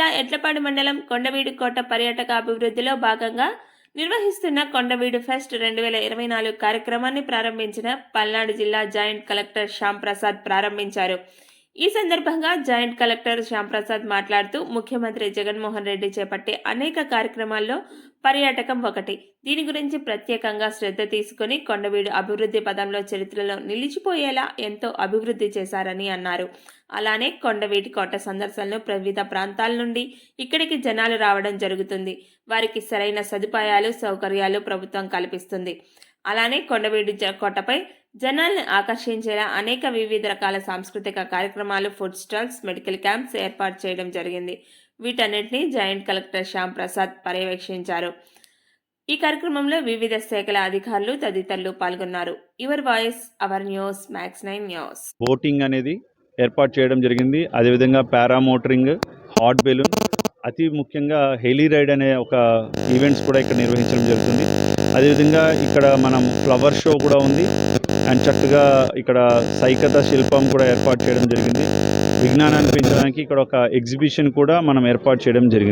జిల్లా ఎడ్లపాడు మండలం కొండవీడు కోట పర్యాటక అభివృద్ధిలో భాగంగా నిర్వహిస్తున్న కొండవీడు ఫెస్ట్ 2024 కార్యక్రమాన్ని ప్రారంభించిన పల్నాడు జిల్లా జాయింట్ కలెక్టర్ శ్యామ్ ప్రసాద్ ప్రారంభించారు. ఈ సందర్భంగా జాయింట్ కలెక్టర్ శ్యామ్ ప్రసాద్ మాట్లాడుతూ ముఖ్యమంత్రి జగన్మోహన్ రెడ్డి చేపట్టే అనేక కార్యక్రమాల్లో పర్యాటకం ఒకటి. దీని గురించి ప్రత్యేకంగా శ్రద్ధ తీసుకుని కొండవీడు అభివృద్ధి పదంలో చరిత్రలో నిలిచిపోయేలా ఎంతో అభివృద్ధి చేశారని అన్నారు. అలానే కొండవీటి కోట సందర్శనలు వివిధ ప్రాంతాల నుండి ఇక్కడికి జనాలు రావడం జరుగుతుంది. వారికి సరైన సదుపాయాలు సౌకర్యాలు ప్రభుత్వం కల్పిస్తుంది. అలానే కొండవీడు కోటపై జనాల్ని ఆకర్షించేలా అనేక వివిధ రకాల సాంస్కృతిక కార్యక్రమాలు, ఫుడ్ స్టాల్స్, మెడికల్ క్యాంప్స్ ఏర్పాటు చేయడం జరిగింది. వీటన్నిటిని జాయింట్ కలెక్టర్ శ్యామ్ ప్రసాద్ పర్యవేక్షించారు. ఈ కార్యక్రమంలో వివిధ శాఖల అధికారులు తదితరులు పాల్గొన్నారు. Your voice hour news, Max9 news. Boating అనేది ఏర్పాటు చేయడం జరిగింది. అదేవిధంగా పారామోటరింగ్, హాట్ బెలూన్, అతి ముఖ్యంగా హెలీ రైడ్ అనే ఒక ఈవెంట్స్ కూడా ఇక్కడ నిర్వహించడం జరుగుతుంది. అదేవిధంగా ఇక్కడ మనం ఫ్లవర్ షో కూడా ఉంది అండ్ చక్కగా ఇక్కడ సైకత శిల్పం కూడా ఏర్పాటు చేయడం జరిగింది. విజ్ఞానాన్ని పెంచడానికి ఇక్కడ ఒక ఎగ్జిబిషన్ కూడా మనం ఏర్పాటు చేయడం జరిగింది.